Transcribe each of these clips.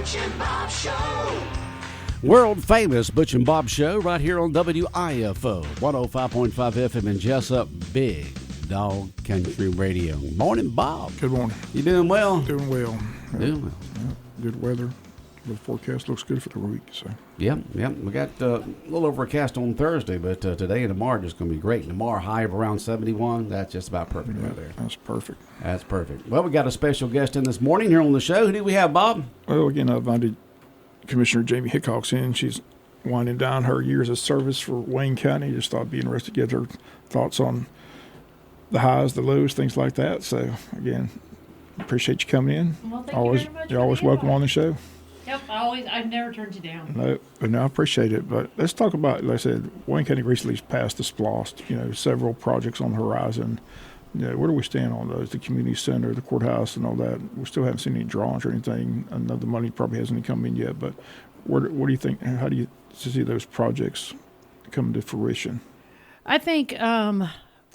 Butch and Bob Show. World famous Butch and Bob Show right here on WIFO 105.5 FM in Jesup, Big Dog Country Radio. Morning, Bob. Good morning. You doing well? Doing well. Doing well. Good weather. The forecast looks good for the week. So. Yep. We got a little overcast on Thursday, but today and tomorrow is going to be great. And tomorrow high of around 71. That's just about perfect right there. That's perfect. That's perfect. Well, we got a special guest in this morning here on the show. Who do we have, Bob? Well, again, I invited Commissioner Jamie Hickok's in. She's winding down her years of service for Wayne County. Just thought it'd be interesting to get her thoughts on the highs, the lows, things like that. So, again, appreciate you coming in. Well, thank you very much. You're always welcome on the show. Yep, I've never turned you down. No, I appreciate it. But let's talk about, like I said, Wayne County recently passed the SPLOST, several projects on the horizon. Where do we stand on those? The community center, the courthouse, and all that. We still haven't seen any drawings or anything. I know the money probably hasn't come in yet, but what do you think? How do you see those projects come to fruition? I think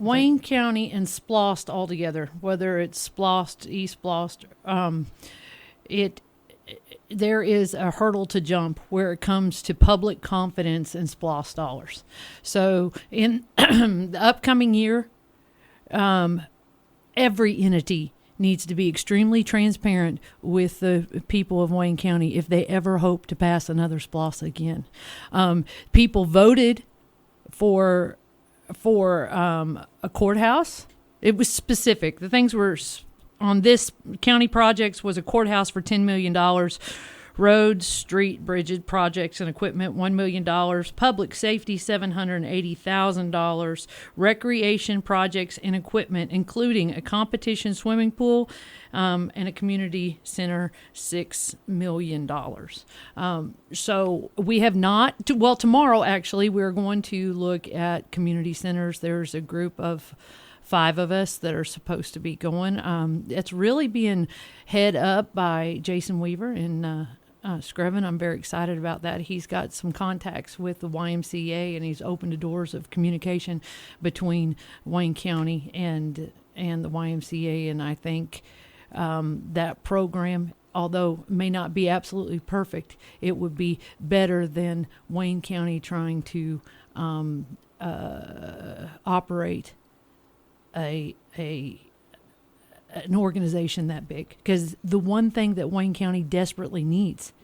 Wayne County and SPLOST all together, whether it's SPLOST, eSPLOST, there is a hurdle to jump where it comes to public confidence in SPLOST dollars. So in the upcoming year, every entity needs to be extremely transparent with the people of Wayne County if they ever hope to pass another SPLOST again. People voted for a courthouse. It was specific. The things were on this county projects was a courthouse for $10 million. Roads, street, bridges, projects, and equipment, $1 million. Public safety, $780,000. Recreation projects and equipment, including a competition swimming pool and a community center, $6 million. So we have not, tomorrow actually, we're going to look at community centers. There's a group of 5 of us that are supposed to be going. It's really being head up by Jason Weaver in Screven. I'm very excited about that. He's got some contacts with the YMCA, and he's opened the doors of communication between Wayne County and the YMCA. And I think that program, although may not be absolutely perfect, it would be better than Wayne County trying to operate an organization that big. Because the one thing that Wayne County desperately needs,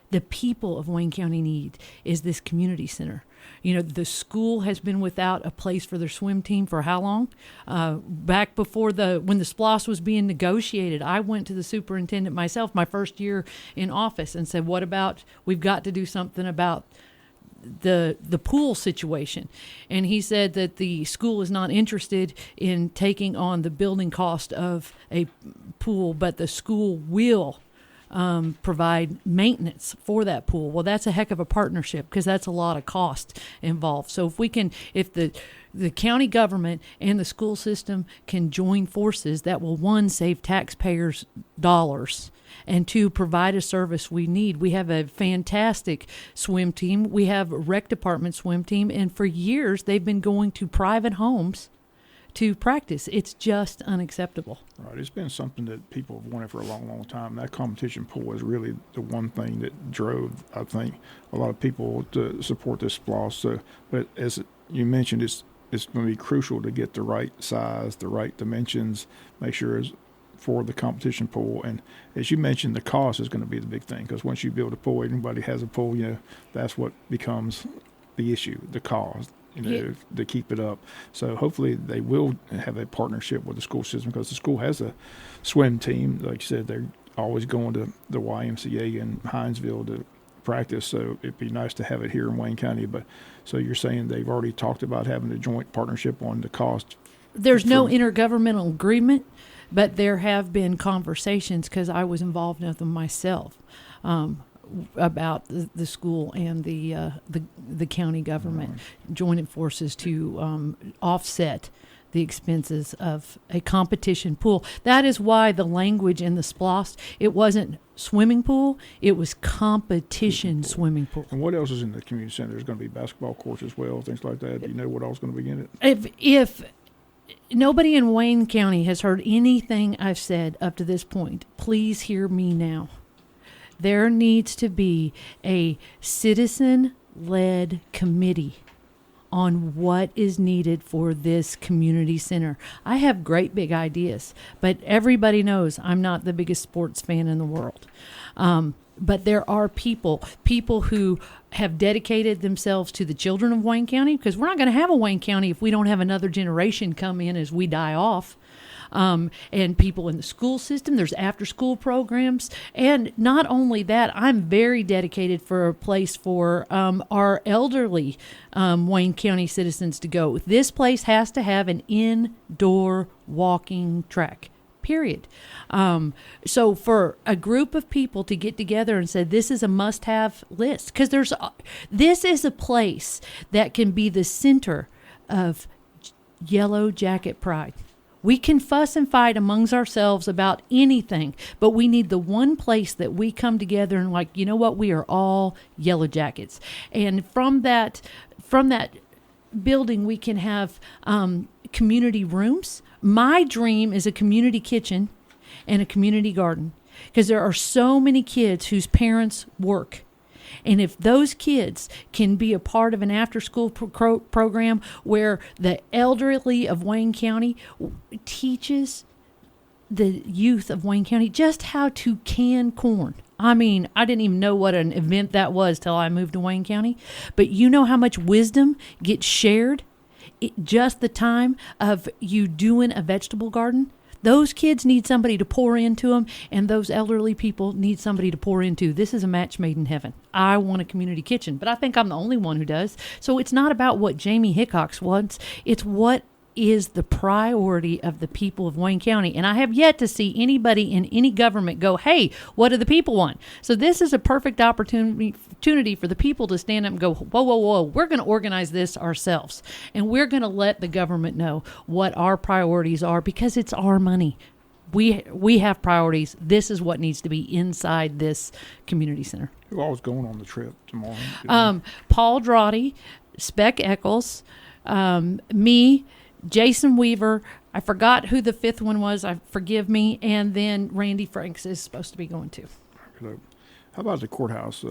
the people of Wayne County need, is this community center. The school has been without a place for their swim team for how long? Back before when the SPLOST was being negotiated, I went to the superintendent myself my first year in office and said, we've got to do something about the pool situation. And he said that the school is not interested in taking on the building cost of a pool, but the school will provide maintenance for that pool. Well, that's a heck of a partnership because that's a lot of cost involved. So if the county government and the school system can join forces, that will, 1, save taxpayers dollars, and 2, provide a service we need. We have a fantastic swim team. We have a rec department swim team, and for years they've been going to private homes to practice. It's just unacceptable. Right. It's been something that people have wanted for a long, long time. That competition pool is really the one thing that drove, I think, a lot of people to support this SPLOST. So, but as you mentioned, it's going to be crucial to get the right size, the right dimensions, make sure it's for the competition pool. And as you mentioned, the cost is going to be the big thing, because once you build a pool, everybody has a pool, that's what becomes the issue, the cost, to keep it up. So hopefully they will have a partnership with the school system, because the school has a swim team. Like you said, they're always going to the YMCA in Hinesville to practice. So it'd be nice to have it here in Wayne County. But so you're saying they've already talked about having a joint partnership on the cost? There's no intergovernmental agreement, but there have been conversations, because I was involved in them myself, about the school and the county government joining forces to offset the expenses of a competition pool. That is why the language in the SPLOST, it wasn't swimming pool, it was competition swimming pool. And what else is in the community center? There's going to be basketball courts as well, things like that. Do you know what else is going to be in it? If nobody in Wayne County has heard anything I've said up to this point, please hear me now. there needs to be a citizen-led committee on what is needed for this community center. I have great big ideas, but everybody knows I'm not the biggest sports fan in the world. But there are people who have dedicated themselves to the children of Wayne County, because we're not going to have a Wayne County if we don't have another generation come in as we die off. And people in the school system, there's after school programs. And not only that, I'm very dedicated for a place for our elderly Wayne County citizens to go. This place has to have an indoor walking track. Period. So for a group of people to get together and say this is a must-have list, because this is a place that can be the center of Yellow Jacket pride. We can fuss and fight amongst ourselves about anything, but we need the one place that we come together and like, you know what, we are all Yellow Jackets. And from that building, we can have community rooms. My dream is a community kitchen and a community garden, because there are so many kids whose parents work. And if those kids can be a part of an after-school program where the elderly of Wayne County teaches the youth of Wayne County just how to can corn. I mean, I didn't even know what an event that was till I moved to Wayne County. But you know how much wisdom gets shared? Just the time of you doing a vegetable garden. Those kids need somebody to pour into them, and those elderly people need somebody to pour into. This is a match made in heaven. I want a community kitchen, but I think I'm the only one who does. So it's not about what Jamie Hickox wants. It's what is the priority of the people of Wayne County. And I have yet to see anybody in any government go, hey, what do the people want? So this is a perfect opportunity for the people to stand up and go, whoa, whoa, whoa, we're going to organize this ourselves. And we're going to let the government know what our priorities are, because it's our money. We have priorities. This is what needs to be inside this community center. Who all's going on the trip tomorrow? Paul Drawdy, Speck Eccles, me, Jason Weaver. I forgot who the fifth one was. Forgive me. And then Randy Franks is supposed to be going too. How about the courthouse?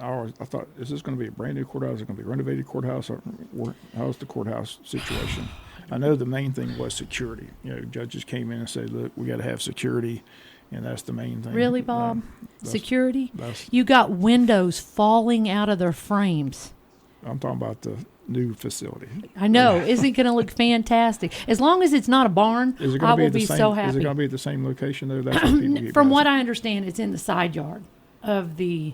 I thought, is this going to be a brand new courthouse? Is it going to be a renovated courthouse? Or how's the courthouse situation? I know the main thing was security. You know, judges came in and said, look, we got to have security. And that's the main thing. Really, Bob? Security? You got windows falling out of their frames. I'm talking about the new facility. I know. Isn't it going to look fantastic? As long as it's not a barn, I will be so happy. Is it going to be at the same location, though? That's what people From what I understand, it's in the side yard of the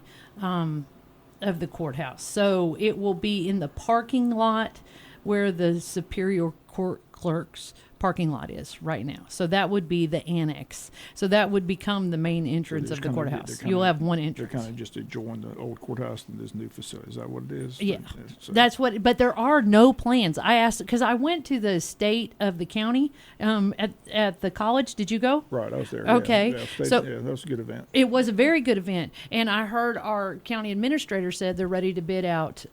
courthouse. So it will be in the parking lot where the Superior Court Clerk's parking lot is right now. So that would be the annex. So that would become the main entrance of the courthouse. You'll have one entrance. They're kind of just adjoin the old courthouse and this new facility. Is that what it is? Yeah. So. That's what, but there are no plans. I asked, because I went to the state of the county at the college. Did you go? Right, I was there. Okay. Yeah, so that was a good event. It was a very good event. And I heard our county administrator said they're ready to bid out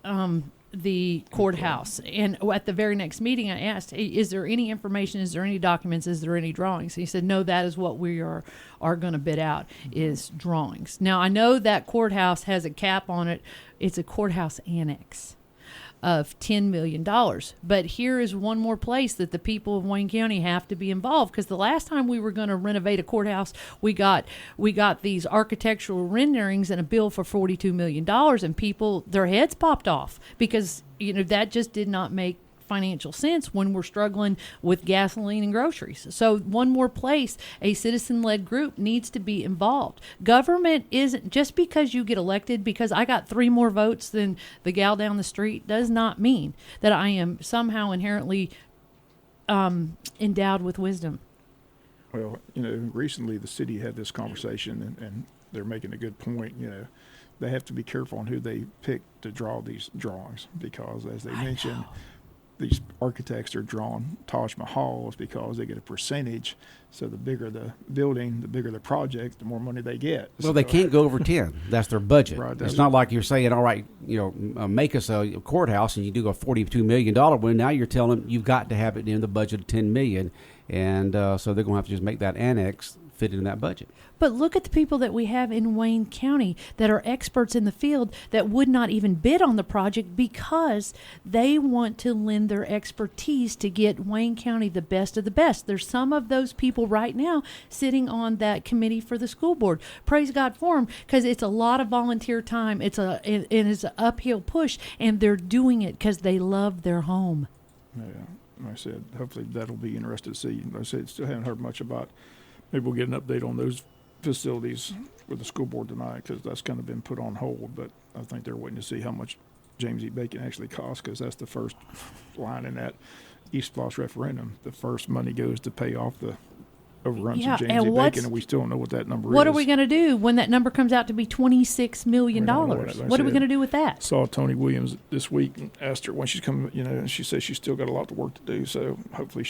the courthouse. And at the very next meeting, I asked, hey, is there any information? Is there any documents? Is there any drawings? He said, no, that is what we are going to bid out, is drawings. Now, I know that courthouse has a cap on it. It's a courthouse annex of $10 million. But here is one more place that the people of Wayne County have to be involved, because the last time we were going to renovate a courthouse, we got these architectural renderings and a bill for $42 million, and people, their heads popped off, because that just did not make financial sense when we're struggling with gasoline and groceries. So one more place, a citizen-led group needs to be involved. Government isn't, just because you get elected, because I got 3 more votes than the gal down the street, does not mean that I am somehow inherently endowed with wisdom. Well, recently the city had this conversation, and they're making a good point. They have to be careful on who they pick to draw these drawings, because as they mentioned, these architects are drawing Taj Mahals because they get a percentage. So the bigger the building, the bigger the project, the more money they get. Well, they can't go over 10. That's their budget. Right, it's not like you're saying, all right, make us a courthouse, and you do a $42 million one. Now you're telling them you've got to have it in the budget of $10 million. And so they're going to have to just make that annex fit in that budget. But look at the people that we have in Wayne County that are experts in the field that would not even bid on the project because they want to lend their expertise to get Wayne County the best of the best. There's some of those people right now sitting on that committee for the school board. Praise God for them, because it's a lot of volunteer time. It's an uphill push, and they're doing it because they love their home. Yeah, like I said, hopefully that'll be interesting to see. Like I said, still haven't heard much about. Maybe we'll get an update on those facilities with the school board tonight, because that's kind of been put on hold. But I think they're waiting to see how much James E. Bacon actually costs, because that's the first line in that East Floss referendum. The first money goes to pay off the overruns of James E. Bacon, and we still don't know what that number is. What are we going to do when that number comes out to be $26 million? What are we going to do with that? Saw Tony Williams this week and asked her when she's coming, and she says she's still got a lot of work to do. So hopefully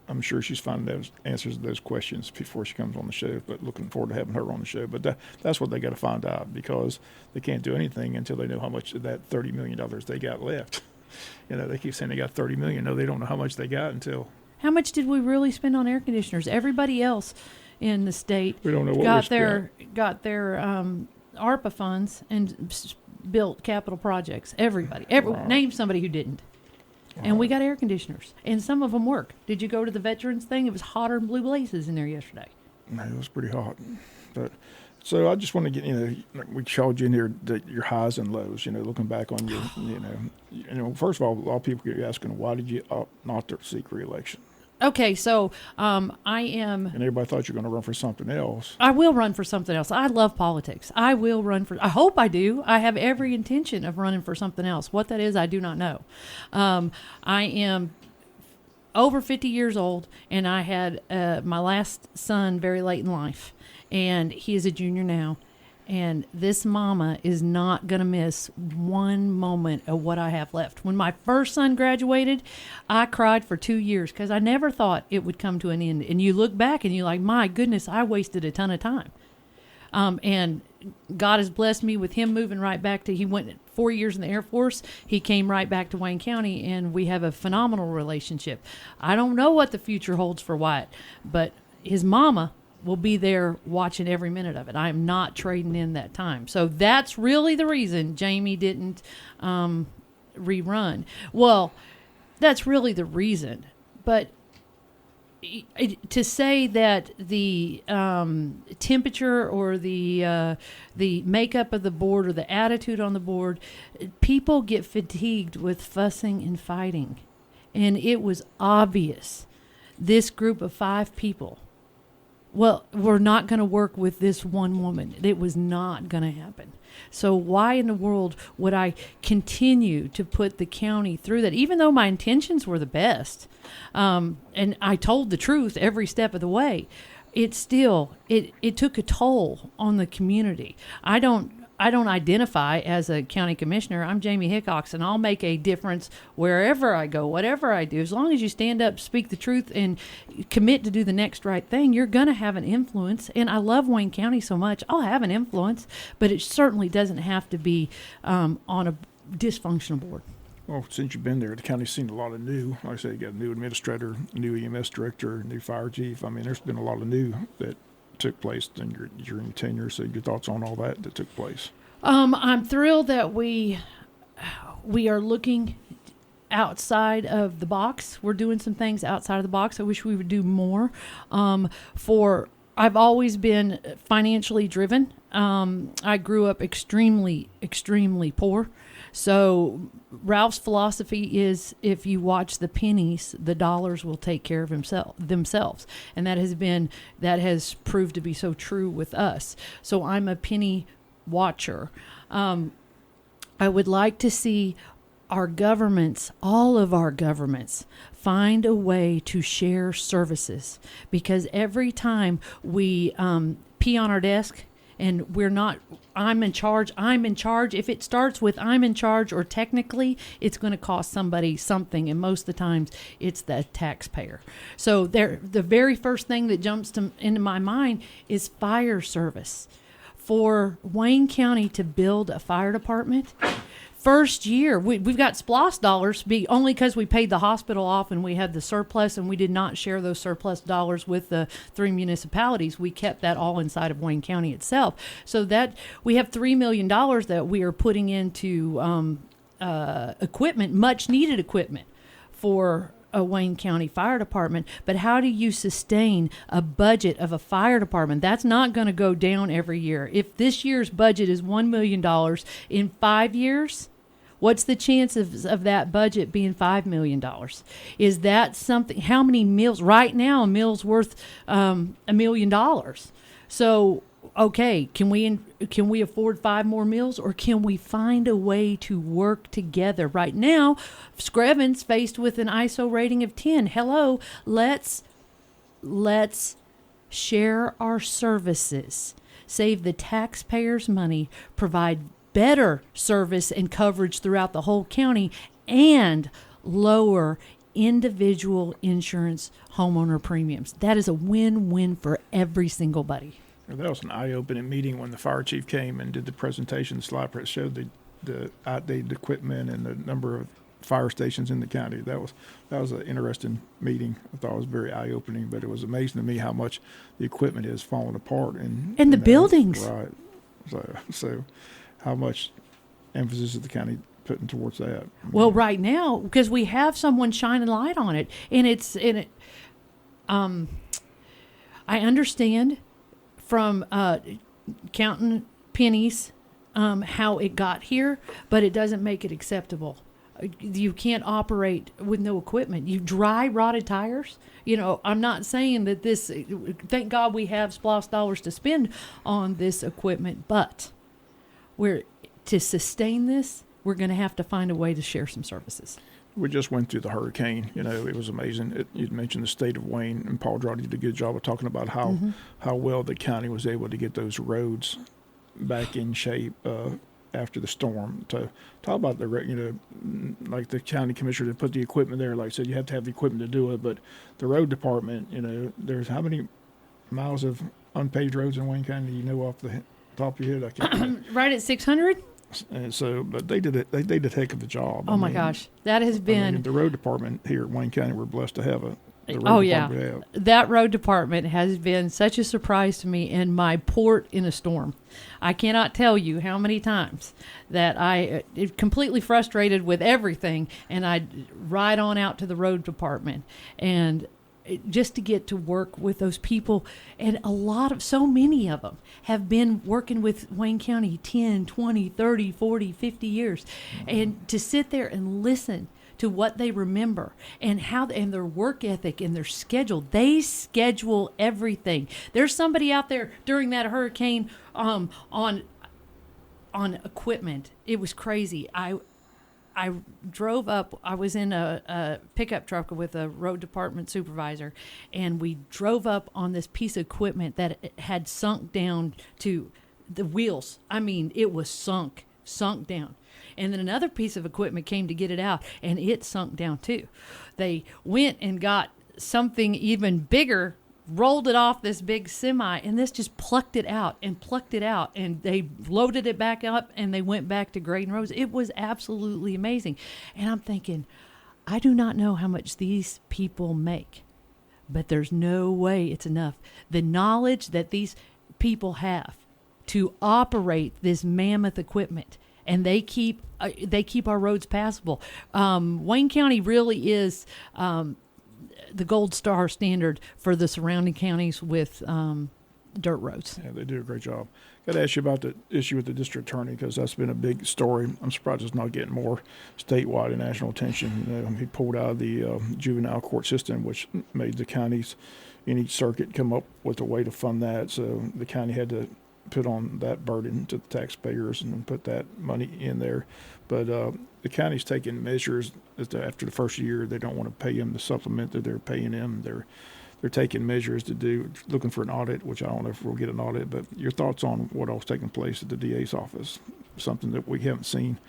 I'm sure she's finding those answers to those questions before she comes on the show, but looking forward to having her on the show. But that's what they got to find out, because they can't do anything until they know how much of that $30 million they got left. They keep saying they got $30 million. No, they don't know how much they got until. How much did we really spend on air conditioners? Everybody else in the state we don't know what got their ARPA funds and built capital projects. Everybody. Name somebody who didn't. And we got air conditioners, and some of them work. Did you go to the veterans thing? It was hotter than blue blazes in there yesterday. No, it was pretty hot. But so I just want to get, we showed you in here your highs and lows, looking back on your, first of all, a lot of people get asking, why did you opt not to seek re-election? Okay, so I am. And everybody thought you were going to run for something else. I will run for something else. I love politics. I hope I do. I have every intention of running for something else. What that is, I do not know. I am over 50 years old, and I had my last son very late in life, and he is a junior now. And this mama is not going to miss one moment of what I have left. When my first son graduated, I cried for 2 years because I never thought it would come to an end. And you look back and you're like, my goodness, I wasted a ton of time. And God has blessed me with him moving right back he went 4 years in the Air Force. He came right back to Wayne County, and we have a phenomenal relationship. I don't know what the future holds for Wyatt, but his mama will be there watching every minute of it. I am not trading in that time. So that's really the reason Jamie didn't rerun. Well, that's really the reason. But to say that the temperature or the makeup of the board or the attitude on the board, people get fatigued with fussing and fighting. And it was obvious, this group of 5 people, well, we're not going to work with this one woman. It was not going to happen. So why in the world would I continue to put the county through that, even though my intentions were the best? And I told the truth every step of the way. It still, it took a toll on the community. I don't identify as a county commissioner. I'm Jamie Hickox, and I'll make a difference wherever I go, whatever I do. As long as you stand up, speak the truth, and commit to do the next right thing, you're going to have an influence. And I love Wayne County so much. I'll have an influence, but it certainly doesn't have to be on a dysfunctional board. Well, since you've been there, the county's seen a lot of new. Like I said, you got a new administrator, new EMS director, new fire chief. I mean, there's been a lot of new that took place during your tenure. So your thoughts on all that took place? I'm thrilled that we are looking outside of the box. We're doing some things outside of the box. I wish we would do more. I've always been financially driven. I grew up extremely, extremely poor. So Ralph's philosophy is, if you watch the pennies, the dollars will take care of themselves. And that has proved to be so true with us. So I'm a penny watcher. I would like to see our governments, all of our governments, find a way to share services, because every time we pee on our desk and we're not, I'm in charge. If it starts with I'm in charge, or technically it's going to cost somebody something, and most of the times it's the taxpayer. So the very first thing that jumps into my mind is fire service. For Wayne County to build a fire department, first year, we've got SPLOST dollars only because we paid the hospital off and we had the surplus, and we did not share those surplus dollars with the 3 municipalities. We kept that all inside of Wayne County itself. So that we have $3 million that we are putting into equipment, much needed equipment for a Wayne County Fire Department. But how do you sustain a budget of a fire department? That's not going to go down every year. If this year's budget is $1 million, in 5 years, what's the chance of that budget being $5 million? Is that something? How many meals? Right now, a meal's worth $1 million. So, okay, can we afford 5 more meals, or can we find a way to work together? Right now, Screven's faced with an ISO rating of 10. Hello, let's share our services, save the taxpayers' money, provide better service and coverage throughout the whole county, and lower individual insurance homeowner premiums. That is a win-win for every single buddy. That was an eye-opening meeting when the fire chief came and did the presentation. The slide press showed the outdated equipment and the number of fire stations in the county. That was an interesting meeting. I thought it was very eye-opening, but it was amazing to me how much the equipment is falling apart and the buildings. Right. So how much emphasis is the county putting towards that? Well, right now, because we have someone shining light on it, and I understand from counting pennies how it got here, but it doesn't make it acceptable. You can't operate with no equipment. You dry rotted tires. I'm not saying that this, thank God we have SPLOST dollars to spend on this equipment, but to sustain this, we're going to have to find a way to share some services. We just went through the hurricane. It was amazing. You mentioned the state of Wayne, and Paul Drawdy did a good job of talking about how well the county was able to get those roads back in shape after the storm. To talk about like the county commissioner that put the equipment there, like I said, you have to have the equipment to do it, but the road department, there's how many miles of unpaved roads in Wayne County off the top of your head? I can't Right at 600? And so, but they did a heck of a job. Oh, my gosh. That has been... the road department here in Wayne County, we're blessed to have that road department has been such a surprise to me in my port in a storm. I cannot tell you how many times that I completely frustrated with everything, and I'd ride on out to the road department and just to get to work with those people. And so many of them have been working with Wayne County 10, 20, 30, 40, 50 years. And to sit there and listen to what they remember and and their work ethic and their schedule. They schedule everything. There's somebody out there during that hurricane on equipment. It was crazy. I drove up. I was in a pickup truck with a road department supervisor, and we drove up on this piece of equipment that had sunk down to the wheels. I mean, it was sunk down. And then another piece of equipment came to get it out, and it sunk down too. They went and got something even bigger, rolled it off this big semi, and this just plucked it out, and they loaded it back up, and they went back to grading roads. It was absolutely amazing. And I'm thinking, I do not know how much these people make, but there's no way it's enough. The knowledge that these people have to operate this mammoth equipment, and they keep our roads passable. Wayne County really is the gold star standard for the surrounding counties with dirt roads. Yeah, they do a great job. Got to ask you about the issue with the district attorney, because that's been a big story. I'm surprised it's not getting more statewide and national attention. He pulled out of the juvenile court system, which made the counties in each circuit come up with a way to fund that. So the county had to put on that burden to the taxpayers and put that money in there. But the county's taking measures after the first year. They don't want to pay them the supplement that they're paying them. They're taking measures looking for an audit, which I don't know if we'll get an audit. But your thoughts on what else taking place at the DA's office? Something that we haven't seen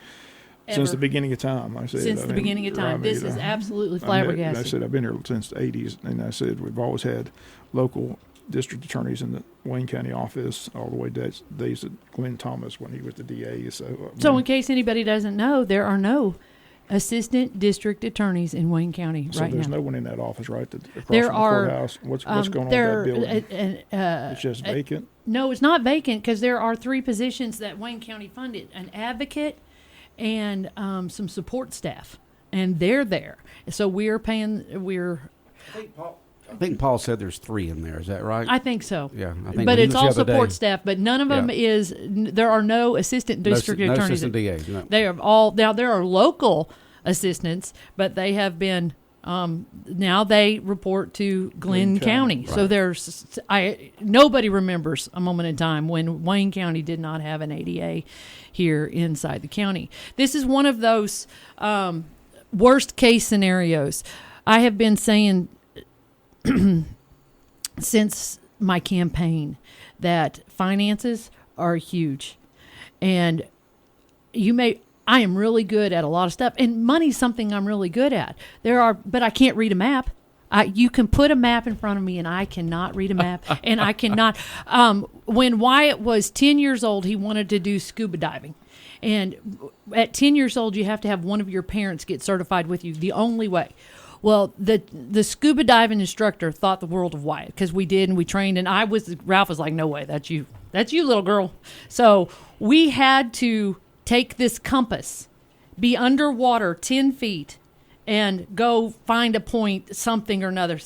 since the beginning of time. Since the beginning of time. This is absolutely flabbergasting. I said I've been here since the 80s, and I said we've always had local district attorneys in the Wayne County office all the way to days of Glenn Thomas when he was the DA. So in case anybody doesn't know, there are no assistant district attorneys in Wayne County right now. So there's no one in that office, right? Across There from the are. courthouse. What's going on in that building? It's just vacant? No, it's not vacant because there are 3 positions that Wayne County funded: an advocate and some support staff, and they're there. So we're paying. I think Paul said there's 3 in there. Is that right? I think so. Yeah, I think. But it's all the other support day. staff. But none of them is. There are no assistant district no attorneys. assistant DAs. No. They are all now. There are local assistants, but they have been. Now they report to Glenn County. Right. So there's. Nobody remembers a moment in time when Wayne County did not have an ADA here inside the county. This is one of those worst case scenarios. I have been saying since my campaign that finances are huge, and I am really good at a lot of stuff, and money's something I'm really good at. But I can't read a map. You can put a map in front of me, and I cannot read a map, and I cannot. When Wyatt was 10 years old, he wanted to do scuba diving. And at 10 years old, you have to have one of your parents get certified with you, the only way. Well, the scuba diving instructor thought the world of Wyatt because we did and we trained, and Ralph was like, no way, that's you, little girl. So we had to take this compass, be underwater 10 feet, and go find a point, something or another.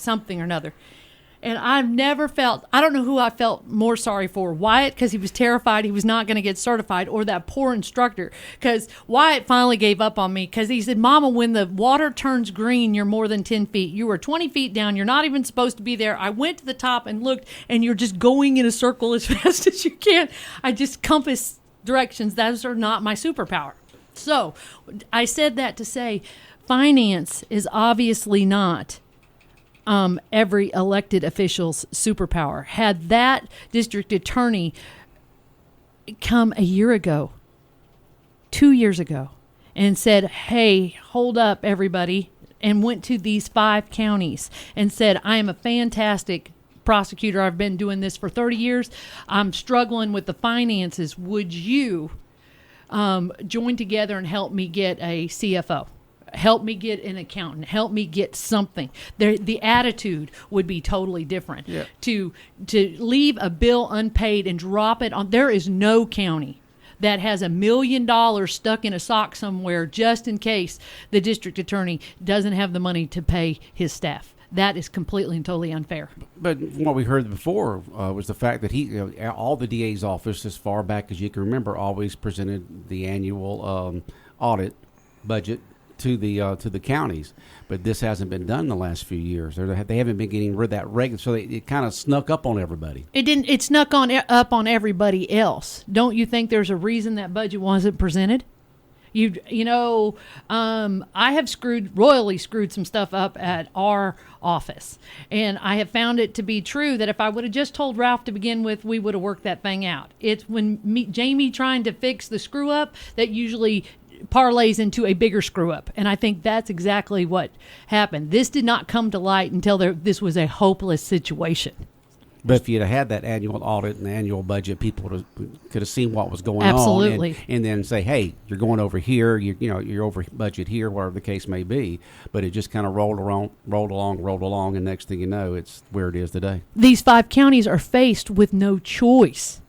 And I've never felt, I don't know who I felt more sorry for, Wyatt because he was terrified he was not going to get certified, or that poor instructor, because Wyatt finally gave up on me because he said, Mama, when the water turns green, you're more than 10 feet. You were 20 feet down. You're not even supposed to be there. I went to the top and looked, and you're just going in a circle as fast as you can. I just compass directions. Those are not my superpower. So I said that to say finance is obviously not every elected official's superpower. Had that district attorney come a year ago, 2 years ago, and said, hey, hold up, everybody, and went to these 5 counties and said, I am a fantastic prosecutor. I've been doing this for 30 years. I'm struggling with the finances. Would you join together and help me get a CFO? Help me get an accountant. Help me get something. The attitude would be totally different. Yeah. To leave a bill unpaid and drop it on. There is no county that has $1 million stuck in a sock somewhere just in case the district attorney doesn't have the money to pay his staff. That is completely and totally unfair. But what we heard before was the fact that all the DA's office, as far back as you can remember, always presented the annual audit budget to the counties, but this hasn't been done in the last few years. They haven't been getting rid of that regular, so it kind of snuck up on everybody. It didn't. It snuck up on everybody else. Don't you think there's a reason that budget wasn't presented? I have royally screwed some stuff up at our office, and I have found it to be true that if I would have just told Ralph to begin with, we would have worked that thing out. It's when Jamie trying to fix the screw up that usually parlays into a bigger screw up, and I think that's exactly what happened. This did not come to light until this was a hopeless situation. But if you'd have had that annual audit and the annual budget, people could have seen what was going Absolutely. on, and then say, "Hey, you're going over here. You're over budget here, whatever the case may be." But it just kind of rolled along, and next thing you know, it's where it is today. These 5 counties are faced with no choice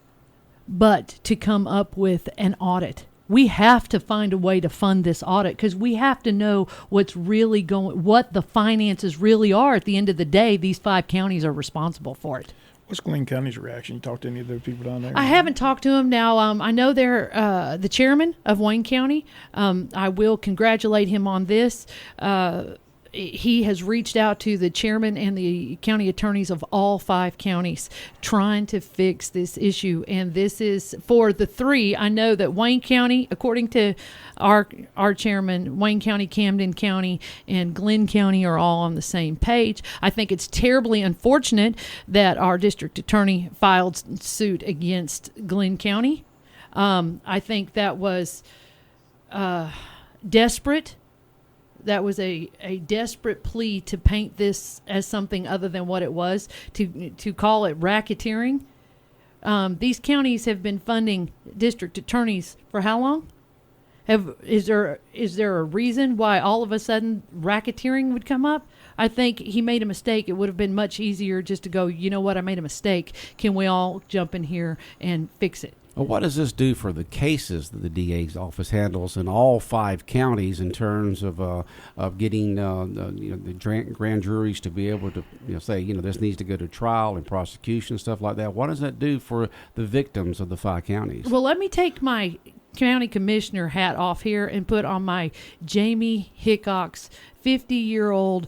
but to come up with an audit. We have to find a way to fund this audit because we have to know what the finances really are. At the end of the day, these 5 counties are responsible for it. What's Glenn County's reaction? You talked to any of the people down there? I haven't talked to him. Now, I know they're the chairman of Wayne County. I will congratulate him on this. He has reached out to the chairman and the county attorneys of all 5 counties trying to fix this issue. And this is for the 3. I know that Wayne County, according to our chairman, Wayne County, Camden County, and Glenn County are all on the same page. I think it's terribly unfortunate that our district attorney filed suit against Glenn County. I think that was desperate. a desperate plea to paint this as something other than what it was, to call it racketeering. These counties have been funding district attorneys for how long? Is there a reason why all of a sudden racketeering would come up? I think he made a mistake. It would have been much easier just to go, you know what, I made a mistake. Can we all jump in here and fix it? Well, what does this do for the cases that the DA's office handles in all 5 counties in terms of getting the grand juries to be able to say this needs to go to trial and prosecution, stuff like that? What does that do for the victims of the 5 counties? Well, let me take my county commissioner hat off here and put on my Jamie Hickox 50-year-old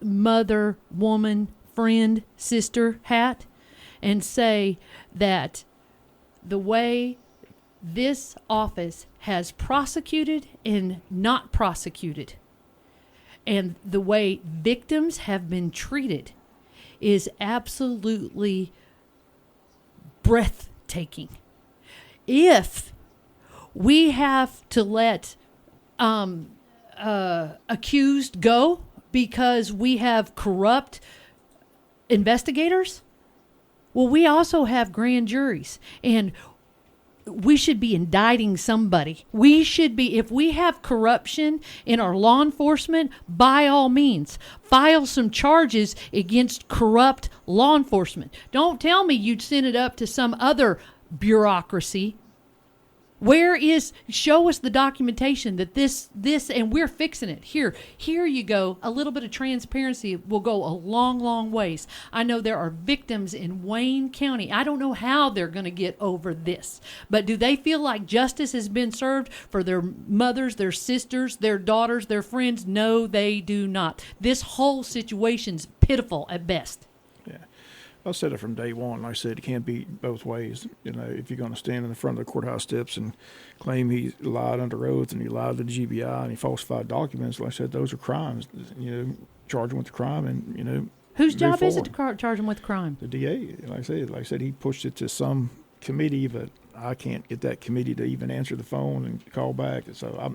mother, woman, friend, sister hat and say that the way this office has prosecuted and not prosecuted and the way victims have been treated is absolutely breathtaking. If we have to let accused go because we have corrupt investigators, well, we also have grand juries, and we should be indicting somebody. We should be, if we have corruption in our law enforcement, by all means, file some charges against corrupt law enforcement. Don't tell me you'd send it up to some other bureaucracy. Show us the documentation that this, and we're fixing it. Here you go. A little bit of transparency will go a long, long ways. I know there are victims in Wayne County. I don't know how they're going to get over this, but do they feel like justice has been served for their mothers, their sisters, their daughters, their friends? No, they do not. This whole situation's pitiful at best. I said it from day one. Like I said, it can't be both ways. If you're going to stand in the front of the courthouse steps and claim he lied under oath and he lied to the GBI and he falsified documents, like I said, those are crimes. Charge him with the crime and, whose job is it to charge him with crime? The DA. Like I said, he pushed it to some committee, but I can't get that committee to even answer the phone and call back. So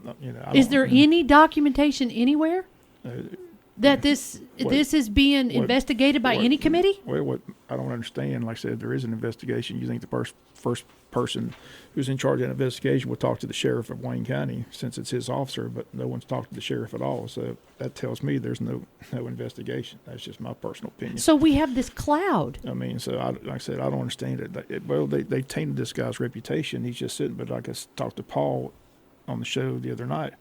Is there any documentation anywhere? That this is being investigated by any committee? What I don't understand, like I said, there is an investigation. You think the first person who's in charge of that investigation will talk to the sheriff of Wayne County since it's his officer, but no one's talked to the sheriff at all. So that tells me there's no investigation. That's just my personal opinion. So we have this cloud. I mean, like I said, I don't understand it. They tainted this guy's reputation. He's just sitting, but like I talked to Paul on the show the other night,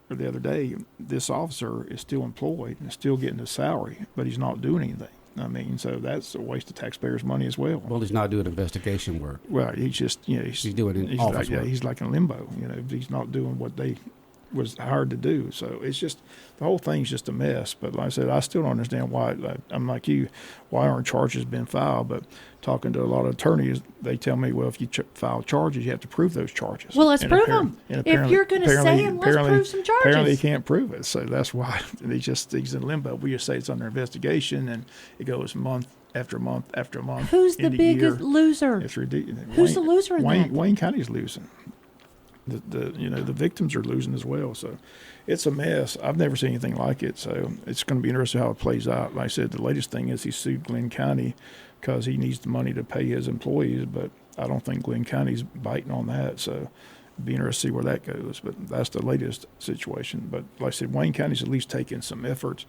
or the other day, this officer is still employed and is still getting his salary, but he's not doing anything. I mean, so that's a waste of taxpayers' money as well. Well, he's not doing investigation work. Well, he's just, he's doing office work. He's like in limbo. He's not doing what they was hired to do. So it's just, the whole thing's just a mess. But like I said, I still don't understand why, I'm like you, why aren't charges been filed? But talking to a lot of attorneys, they tell me, well, if you file charges, you have to prove those charges. Well, let's prove them. If you're going to say them, let's prove some charges. Apparently he can't prove it. So that's why he's in limbo. We just say it's under investigation, and it goes month after month after month. Who's the biggest loser? It's ridiculous. Who's the loser in that? Wayne County's losing. The victims are losing as well. So it's a mess. I've never seen anything like it. So it's going to be interesting how it plays out. Like I said, the latest thing is he sued Glenn County because he needs the money to pay his employees, but I don't think Glenn County's biting on that. So it'd be interesting to see where that goes. But that's the latest situation. But like I said, Wayne County's at least taking some efforts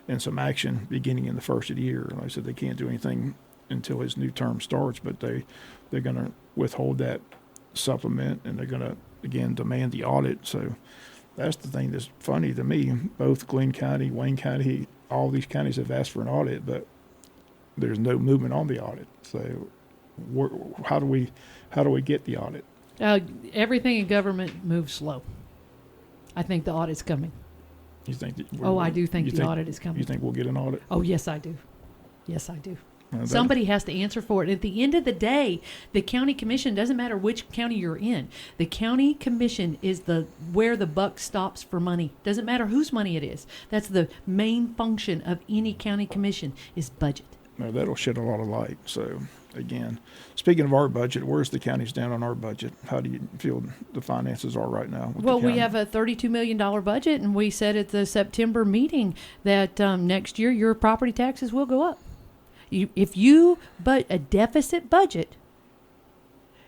and some action beginning in the first of the year. Like I said, they can't do anything until his new term starts, but they're going to withhold that supplement, and they're going to again demand the audit. So that's the thing that's funny to me. Both Glenn County, Wayne County, all these counties have asked for an audit, but there's no movement on the audit. So how do we get the audit? Everything in government moves slow. I think the audit's coming. You think? I do think the audit is coming. You think we'll get an audit? Oh, yes, I do. Yes, I do. Somebody has to answer for it. At the end of the day, the county commission, doesn't matter which county you're in, the county commission is where the buck stops for money. Doesn't matter whose money it is. That's the main function of any county commission is budget. that'll shed a lot of light. So, again, speaking of our budget, where's the county stand on our budget? How do you feel the finances are right now? With Well, the we county? have a $32 million budget, and we said at the September meeting that next year your property taxes will go up. If you but a deficit budget.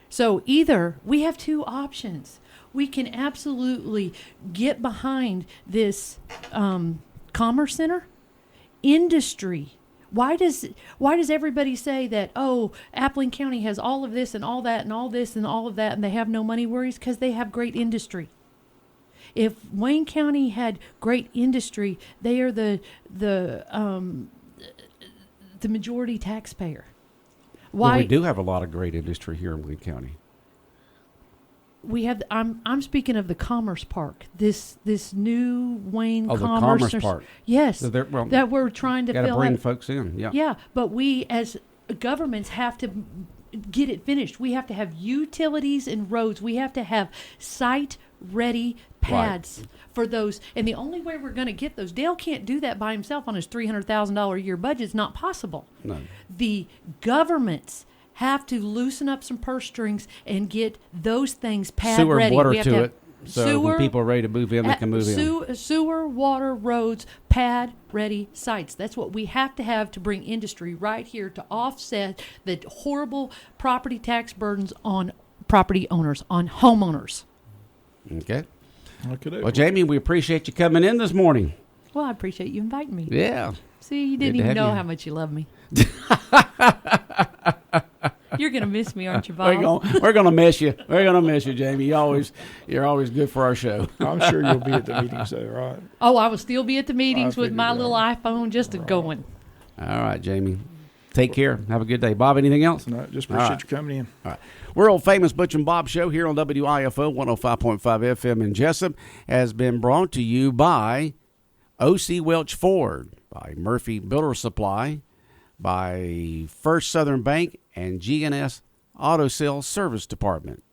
So either we have two options. We can absolutely get behind this commerce center industry. Why does everybody say that, oh, Appling County has all of this and all that and all this and all of that, and they have no money worries? Because they have great industry. If Wayne County had great industry, they are the majority taxpayer. Why? Well, we do have a lot of great industry here in Wayne County. We have. I'm speaking of the Commerce Park. This new Wayne Oh, the Commerce Commerce Park. Yes, So well, that we're trying to got to fill bring out. folks in. Yeah. Yeah, but we as governments have to get it finished. We have to have utilities and roads. We have to have site-ready pads for those. And the only way we're going to get those, Dale can't do that by himself on his $300,000 a year budget. It's not possible. No. The governments have to loosen up some purse strings and get those things pad Sewer, ready. water We have to have it. So when people are ready to move in, they can move in. Sewer, water, roads, pad ready sites. That's what we have to bring industry right here to offset the horrible property tax burdens on property owners, on homeowners. Okay. Okay. Well, Jamie, we appreciate you coming in this morning. Well, I appreciate you inviting me. Yeah. See, you didn't Good to even have know you. how much you love me. You're gonna miss me, aren't you, Bob? We're gonna miss you. We're gonna miss you, Jamie. You're always good for our show. I'm sure you'll be at the meetings, though, right? Oh, I will still be at the meetings I with my figured little that. iPhone just going. All right, Jamie. Take care. Have a good day. Bob, anything else? No, just All appreciate right. you coming in. All right. World famous Butch and Bob show here on WIFO 105.5 FM in Jesup has been brought to you by O.C. Welch Ford, by Murphy Builder Supply, by First Southern Bank, and G&S Auto Sales Service Department.